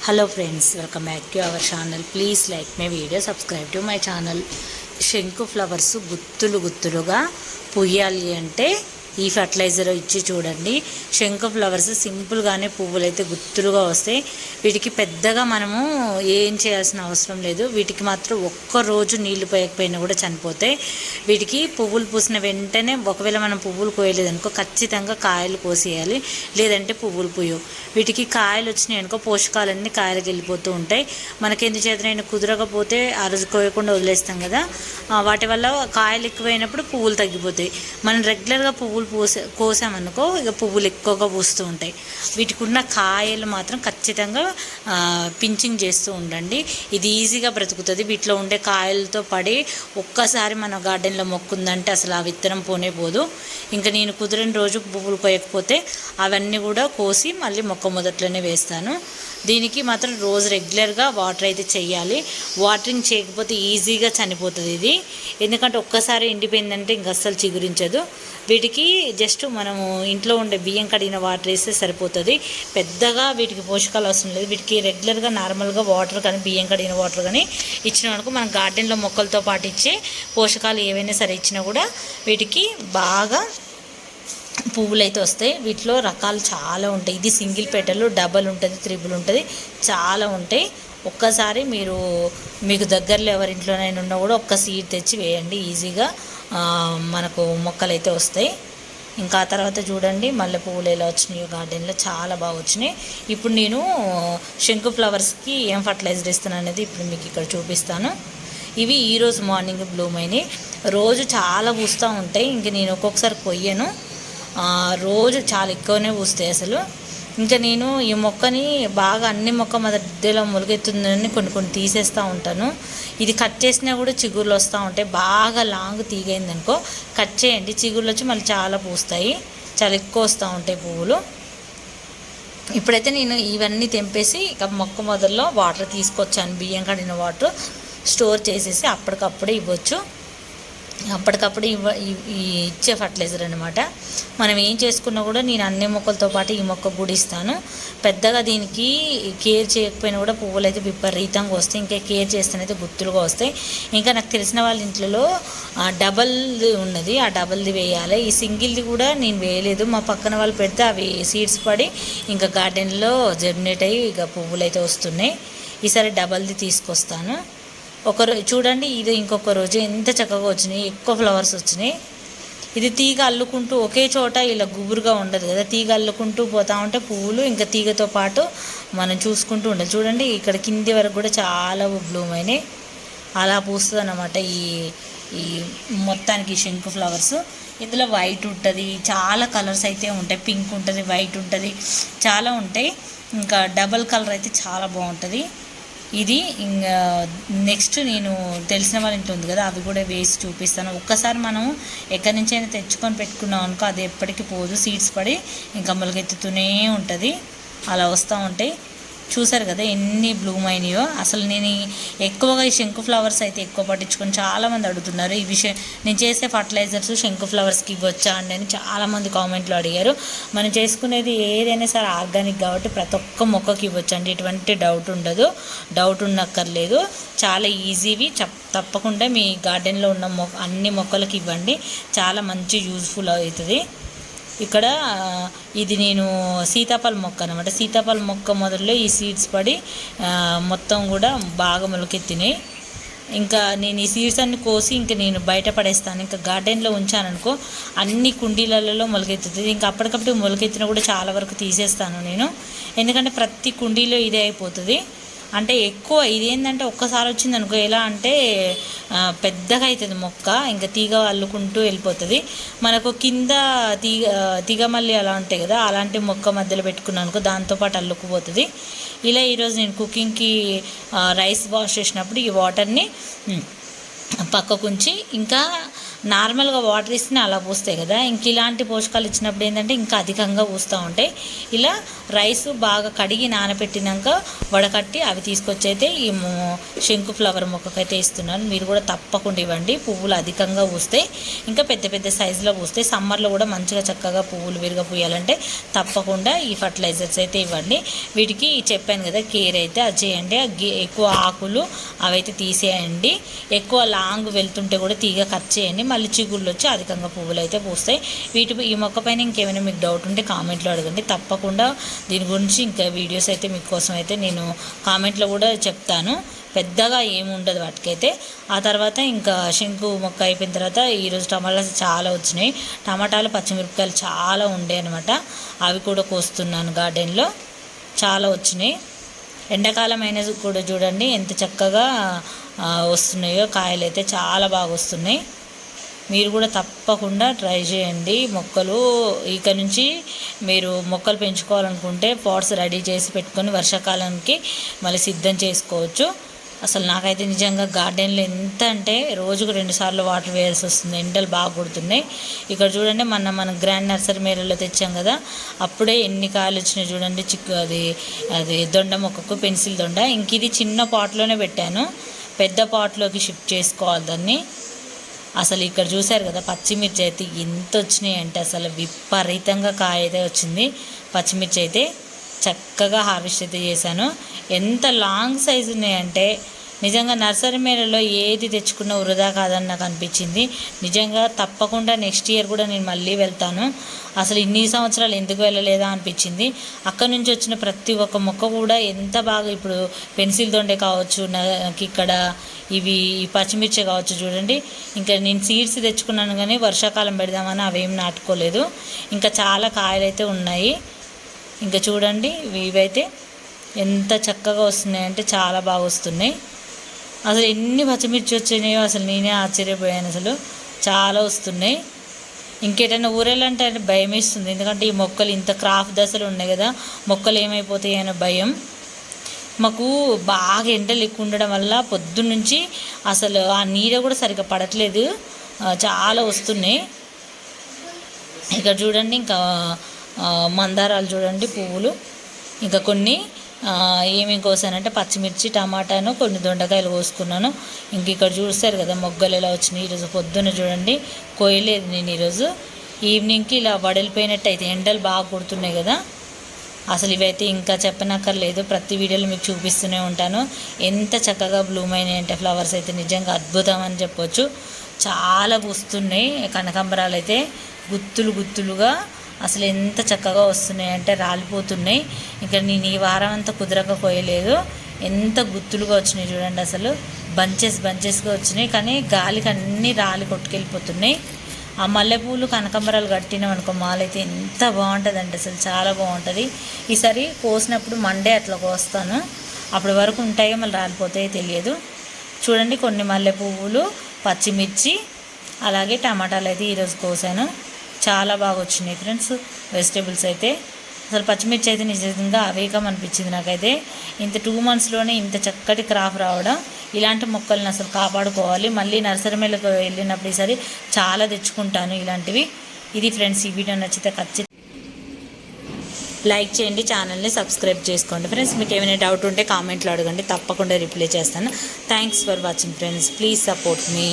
Hello friends, welcome back to our channel. Please like my video, subscribe to my channel. శంకు flowers గుత్తులుగా పూయాలి అంటే ఈ fertiliser ఇచ్చి చూడండి. శంకు ఫ్లవర్స్ సింపుల్గానే పువ్వులు అయితే గుత్తులుగా వస్తాయి. వీటికి పెద్దగా మనము ఏం చేయాల్సిన అవసరం లేదు. వీటికి మాత్రం ఒక్కరోజు నీళ్లు పోయకపోయినా కూడా చనిపోతాయి. వీటికి పువ్వులు పూసిన వెంటనే ఒకవేళ మనం పువ్వులు కోయలేదనుకో ఖచ్చితంగా కాయలు కోసేయాలి, లేదంటే పువ్వులు పూయవు. వీటికి కాయలు వచ్చినాయి అనుకో పోషకాలన్నీ కాయలకు వెళ్ళిపోతూ ఉంటాయి. మనకి ఎందుచేతనైనా కుదరకపోతే ఆ రోజు కోయకుండా వదిలేస్తాం కదా, వాటి వల్ల కాయలు ఎక్కువైనప్పుడు పువ్వులు తగ్గిపోతాయి. మనం రెగ్యులర్గా పువ్వులు కోసామనుకో ఇక పువ్వులు ఎక్కువగా పూస్తూ ఉంటాయి. వీటికి ఉన్న కాయలు మాత్రం ఖచ్చితంగా పించింగ్ చేస్తూ ఉండండి. ఇది ఈజీగా బ్రతుకుతుంది. వీటిలో ఉండే కాయలతో పడి ఒక్కసారి మన గార్డెన్లో మొక్కుందంటే అసలు ఆ విత్తనం పోనే పోదు. ఇంకా నేను కుదిరిన రోజు పువ్వులు కోయకపోతే అవన్నీ కూడా కోసి మళ్ళీ మొక్క మొదట్లోనే వేస్తాను. దీనికి మాత్రం రోజు రెగ్యులర్గా వాటర్ అయితే చేయాలి. వాటరింగ్ చేయకపోతే ఈజీగా చనిపోతుంది ఇది. ఎందుకంటే ఒక్కసారి ఎండిపోయిందంటే ఇంక అస్సలు చిగురించదు. వీటికి జస్ట్ మనము ఇంట్లో ఉండే బియ్యం కడిగిన వాటర్ వేస్తే సరిపోతుంది. పెద్దగా వీటికి పోషకాలు అవసరం లేదు. వీటికి రెగ్యులర్గా నార్మల్గా వాటర్ కానీ బియ్యం కడిగిన వాటర్ కానీ ఇచ్చిన వరకు మన గార్డెన్లో మొక్కలతో పాటు ఇచ్చే పోషకాలు ఏవైనా సరే ఇచ్చినా కూడా వీటికి బాగా పువ్వులు అయితే వస్తాయి. వీటిలో రకాలు చాలా ఉంటాయి. ఇది సింగిల్ పెటల్, డబల్ ఉంటుంది, త్రిబుల్ ఉంటుంది, చాలా ఉంటాయి. ఒక్కసారి మీకు దగ్గరలో ఎవరింట్లోనైనా ఉన్నా కూడా ఒక్క సీడ్ తెచ్చి వేయండి, ఈజీగా మనకు మొక్కలు అయితే వస్తాయి. ఇంకా ఆ తర్వాత చూడండి మల్లె పువ్వులు ఎలా వచ్చినాయో గార్డెన్లో చాలా బాగా వచ్చినాయి. ఇప్పుడు నేను శంకు ఫ్లవర్స్కి ఏం ఫర్టిలైజర్ ఇస్తాను అనేది ఇప్పుడు మీకు ఇక్కడ చూపిస్తాను. ఇవి ఈరోజు మార్నింగ్ బ్లూమ్ అయినాయి. రోజు చాలా పూస్తూ ఉంటాయి. ఇంక నేను ఒక్కొక్కసారి కొయ్యను, రోజు చాలా ఎక్కువనే పూస్తాయి అసలు. ఇంకా నేను ఈ మొక్కని బాగా అన్ని మొక్క మధ్యలో మొలకెత్తుందని కొన్ని తీసేస్తూ ఉంటాను. ఇది కట్ చేసినా కూడా చిగుర్లు వస్తూ ఉంటాయి. బాగా లాంగ్ తీగైందనుకో కట్ చేయండి, చిగుర్లు వచ్చి మళ్ళీ చాలా పూస్తాయి, చాలా ఎక్కువ వస్తూ ఉంటాయి పువ్వులు. ఇప్పుడైతే నేను ఇవన్నీ తెంపేసి ఇక మొక్క మొదల్లో వాటర్ తీసుకొచ్చాను. బియ్యం కడిగిన వాటర్ స్టోర్ చేసేసి అప్పటికప్పుడే ఇవ్వచ్చు. అప్పటికప్పుడు ఇచ్చే ఫర్టిలైజర్ అనమాట. మనం ఏం చేసుకున్నా కూడా నేను అన్ని మొక్కలతో పాటు ఈ మొక్క కూడా ఇస్తాను. పెద్దగా దీనికి కేర్ చేయకపోయినా కూడా పువ్వులు అయితే విపరీతంగా వస్తాయి. ఇంకా కేర్ చేస్తేనైతే గుత్తులుగా వస్తాయి. ఇంకా నాకు తెలిసిన వాళ్ళ ఇంట్లో డబల్ది ఉన్నది, ఆ డబల్ది వేయాలి. ఈ సింగిల్ది కూడా నేను వేయలేదు. మా పక్కన వాళ్ళు పెడితే అవి సీడ్స్ పడి ఇంకా గార్డెన్లో జర్మినేట్ అయ్యి ఇక పువ్వులు అయితే వస్తున్నాయి. ఈసారి డబల్ది తీసుకొస్తాను. ఒకరోజు చూడండి, ఇది ఇంకొక రోజు ఎంత చక్కగా వచ్చినాయి, ఎక్కువ ఫ్లవర్స్ వచ్చినాయి. ఇది తీగ అల్లుకుంటూ ఒకే చోట ఇలా గుబురుగా ఉండదు కదా, తీగ అల్లుకుంటూ పోతూ ఉంటే పువ్వులు ఇంకా తీగతో పాటు మనం చూసుకుంటూ ఉండాలి. చూడండి ఇక్కడ కింది వరకు కూడా చాలా బ్లూమ్ అయినాయి. అలా పూస్తుంది అన్నమాట ఈ మొత్తానికి శంకు ఫ్లవర్స్. ఇందులో వైట్ ఉంటుంది, చాలా కలర్స్ అయితే ఉంటాయి. పింక్ ఉంటుంది, వైట్ ఉంటుంది, చాలా ఉంటాయి. ఇంకా డబల్ కలర్ అయితే చాలా బాగుంటుంది ఇది. ఇంకా నెక్స్ట్ నేను తెలిసిన వాళ్ళ ఇంట్లో ఉంది కదా, అవి కూడా వేసి చూపిస్తాను. ఒక్కసారి మనం ఎక్కడి నుంచి అయినా తెచ్చుకొని పెట్టుకున్నాం అనుకో అది ఎప్పటికీ పోదు, సీడ్స్ పడి ఇంకా మొలకెత్తుతూనే ఉంటుంది. అలా వస్తూ ఉంటాయి. చూసారు కదా ఎన్ని బ్లూమ్ అయినాయో. అసలు నేను ఎక్కువగా ఈ శంకు ఫ్లవర్స్ అయితే ఎక్కువ పట్టించుకొని చాలామంది అడుగుతున్నారు. ఈ విషయం నేను చేసే ఫర్టిలైజర్స్ శంకు ఫ్లవర్స్కి ఇవ్వచ్చా అండి అని చాలామంది కామెంట్లో అడిగారు. మనం చేసుకునేది ఏదైనా సరే ఆర్గానిక్ కాబట్టి ప్రతి ఒక్క మొక్కకి ఇవ్వచ్చు అండి, ఎటువంటి డౌట్ ఉండదు, డౌట్ ఉండక్కర్లేదు. చాలా ఈజీవి. తప్పకుండా మీ గార్డెన్లో ఉన్న అన్ని మొక్కలకి ఇవ్వండి, చాలా మంచి యూజ్ఫుల్ అవుతుంది. ఇక్కడ ఇది నేను సీతాఫల మొక్క అనమాట. సీతాఫల మొక్క మొదల్లో ఈ సీడ్స్ పడి మొత్తం కూడా బాగా మొలకెత్తినాయి. ఇంకా నేను ఈ సీడ్స్ అన్ని కోసి ఇంకా నేను బయట పడేస్తాను. ఇంకా గార్డెన్లో ఉంచాననుకో అన్ని కుండీలలో మొలకెత్తుతుంది. ఇంకా అప్పటికప్పుడు మొలకెత్తిన కూడా చాలా వరకు తీసేస్తాను నేను, ఎందుకంటే ప్రతి కుండీలో ఇదే అయిపోతుంది. అంటే ఎక్కువ ఇదేంటంటే ఒక్కసారి వచ్చింది అనుకో ఎలా అంటే పెద్దగా అవుతుంది మొక్క, ఇంకా తీగ అల్లుకుంటూ వెళ్ళిపోతుంది. మనకు కింద తీగ మళ్ళీ అలా ఉంటాయి కదా, అలాంటి మొక్క మధ్యలో పెట్టుకున్నాను అనుకో దాంతోపాటు అల్లుకుపోతుంది. ఇలా ఈరోజు నేను కుకింగ్కి రైస్ వాష్ చేసినప్పుడు ఈ వాటర్ని పక్కకుంచి ఇంకా నార్మల్గా వాటర్ ఇస్తేనే అలా పూస్తాయి కదా, ఇంక ఇలాంటి పోషకాలు ఇచ్చినప్పుడు ఏంటంటే ఇంకా అధికంగా పూస్తూ ఉంటాయి. ఇలా రైస్ బాగా కడిగి నానబెట్టినాక వడకట్టి అవి తీసుకొచ్చి అయితే ఈ శంకు ఫ్లవర్ మొక్కకైతే ఇస్తున్నాను. మీరు కూడా తప్పకుండా ఇవ్వండి. పువ్వులు అధికంగా పూస్తాయి, ఇంకా పెద్ద పెద్ద సైజులో పూస్తాయి. సమ్మర్లో కూడా మంచిగా చక్కగా పువ్వులు విరిగా పూయాలంటే తప్పకుండా ఈ ఫర్టిలైజర్స్ అయితే ఇవ్వండి. వీటికి చెప్పాను కదా, కేర్ అయితే అది చేయండి. ఎక్కువ ఆకులు అవైతే తీసేయండి. ఎక్కువ లాంగ్ వెళ్తుంటే కూడా తీగ కట్ చేయండి. మళ్ళీ చిగుళ్ళు వచ్చి అధికంగా పువ్వులు అయితే పూస్తాయి. ఈ మొక్క పైన ఇంకేమైనా మీకు డౌట్ ఉంటే కామెంట్లో అడగండి. తప్పకుండా దీని గురించి ఇంకా వీడియోస్ అయితే మీకోసం అయితే నేను కామెంట్లో కూడా చెప్తాను. పెద్దగా ఏమి ఉండదు వాటికైతే. ఆ తర్వాత ఇంకా శంకు మొక్క అయిపోయిన తర్వాత ఈరోజు టమాటాలు చాలా వచ్చినాయి. టమాటాలు పచ్చిమిరపకాయలు చాలా ఉండే అనమాట. అవి కూడా కోస్తున్నాను. గార్డెన్లో చాలా వచ్చినాయి. ఎండాకాలం అయినా కూడా చూడండి ఎంత చక్కగా వస్తున్నాయో. కాయలు అయితే చాలా బాగా వస్తున్నాయి. మీరు కూడా తప్పకుండా ట్రై చేయండి. మొక్కలు ఇక నుంచి మీరు మొక్కలు పెంచుకోవాలనుకుంటే పాట్స్ రెడీ చేసి పెట్టుకొని వర్షాకాలానికి మళ్ళీ సిద్ధం చేసుకోవచ్చు. అసలు నాకైతే నిజంగా గార్డెన్లో ఎంత అంటే రోజుకు 2 సార్లు వాటర్ వేయాల్సి వస్తుంది. ఎండలు బాగా కొడుతున్నాయి. ఇక్కడ చూడండి, మనం గ్రాండ్ నర్సరీ మేళలో తెచ్చాం కదా, అప్పుడే ఎన్ని కాయలు వచ్చినాయి చూడండి. అది దొండ మొక్కకు పెన్సిల్ దొండ. ఇంక ఇది చిన్న పాట్లోనే పెట్టాను. పెద్ద పాట్లోకి షిఫ్ట్ చేసుకోవాలి దాన్ని. అసలు ఇక్కడ చూశారు కదా, పచ్చిమిర్చి అయితే ఎంత వచ్చినాయి అంటే అసలు విపరీతంగా కాయ అయితే వచ్చింది. పచ్చిమిర్చి అయితే చక్కగా హార్వెస్ట్ అయితే చేశాను. ఎంత లాంగ్ సైజు ఉన్నాయంటే నిజంగా నర్సరీ మేళలో ఏది తెచ్చుకున్నా వృధా కాదని నాకు అనిపించింది. నిజంగా తప్పకుండా నెక్స్ట్ ఇయర్ కూడా నేను మళ్ళీ వెళ్తాను. అసలు ఇన్ని సంవత్సరాలు ఎందుకు వెళ్ళలేదా అనిపించింది. అక్కడ నుంచి వచ్చిన ప్రతి ఒక్క మొక్క కూడా ఎంత బాగా, ఇప్పుడు పెన్సిల్ దొండే కావచ్చు, నాకు ఇక్కడ ఇవి పచ్చిమిర్చి కావచ్చు చూడండి. ఇంకా నేను సీడ్స్ తెచ్చుకున్నాను కానీ వర్షాకాలం పెడదామని అవేం నాటుకోలేదు. ఇంకా చాలా కాయలు అయితే ఉన్నాయి. ఇంకా చూడండి, ఇవైతే ఎంత చక్కగా వస్తున్నాయంటే చాలా బాగా వస్తున్నాయి. అసలు ఎన్ని పచ్చిమిర్చి వచ్చినాయో అసలు నేనే ఆశ్చర్యపోయాను. అసలు చాలా వస్తున్నాయి. ఇంకేటైనా ఊరేళ్ళంటే భయం వేస్తుంది. ఎందుకంటే ఈ మొక్కలు ఇంత క్రాఫ్ట్ దశలు ఉన్నాయి కదా, మొక్కలు ఏమైపోతాయి అనే భయం. మాకు బాగా ఎండలు ఎక్కువ ఉండడం వల్ల పొద్దున్నుంచి అసలు ఆ నీడ కూడా సరిగ్గా పడట్లేదు. చాలా వస్తున్నాయి. ఇక్కడ చూడండి, ఇంకా మందారాలు చూడండి పువ్వులు. ఇంకా కొన్ని ఏమేమి కోసానంటే పచ్చిమిర్చి, టమాటాను, కొన్ని దొండకాయలు కోసుకున్నాను. ఇంక ఇక్కడ చూస్తారు కదా మొగ్గలు ఎలా వచ్చినాయి. ఈరోజు పొద్దున్న చూడండి, కోయలేదు నేను ఈరోజు. ఈవినింగ్కి ఇలా వడలిపోయినట్టు అయితే ఎండలు బాగా కొడుతున్నాయి కదా. అసలు ఇవైతే ఇంకా చెప్పనక్కర్లేదు. ప్రతి వీడియోలో మీకు చూపిస్తూనే ఉంటాను. ఎంత చక్కగా బ్లూమ్ అయినాయి అంటే ఫ్లవర్స్ అయితే నిజంగా అద్భుతం అని చెప్పొచ్చు. చాలా పూస్తున్నాయి. కనకాంబరాలు అయితే గుత్తులుగా అసలు ఎంత చక్కగా వస్తున్నాయి అంటే రాలిపోతున్నాయి. ఇక్కడ నేను ఈ వారం అంతా కుదరక కోయలేదు. ఎంత గుత్తులుగా వచ్చినాయి చూడండి. అసలు బంచెస్గా వచ్చినాయి. కానీ గాలికి అన్నీ రాలి కొట్టుకెళ్ళిపోతున్నాయి. ఆ మల్లెపూలు కనకాంబరాలు కట్టినాం అనుకో, మాలైతే ఎంత బాగుంటుంది అంటే అసలు చాలా బాగుంటుంది. ఈసారి కోసినప్పుడు మండే అట్లా కోస్తాను. అప్పటి వరకు ఉంటాయో మళ్ళీ రాలిపోతాయో తెలియదు. చూడండి, కొన్ని మల్లె పువ్వులు, పచ్చిమిర్చి, అలాగే టమాటాలు అయితే ఈరోజు కోసాను. చాలా బాగా వచ్చినాయి ఫ్రెండ్స్ వెజిటేబుల్స్ అయితే. అసలు పచ్చిమిర్చి అయితే నిజంగా అవేకం అనిపించింది నాకైతే. ఇంత 2 monthsలోనే ఇంత చక్కటి క్రాప్ రావడం. ఇలాంటి మొక్కల్ని అసలు కాపాడుకోవాలి. మళ్ళీ నర్సరీ మేళకు వెళ్ళినప్పుడు ఈసారి చాలా తెచ్చుకుంటాను ఇలాంటివి. ఇది ఫ్రెండ్స్, ఈ వీడియో నచ్చితే ఖచ్చితంగా లైక్ చేయండి, ఛానల్ని సబ్స్క్రైబ్ చేసుకోండి. ఫ్రెండ్స్, మీకు ఏమైనా డౌట్ ఉంటే కామెంట్లో అడగండి, తప్పకుండా రిప్లై చేస్తాను. Thanks for watching friends. Please support me.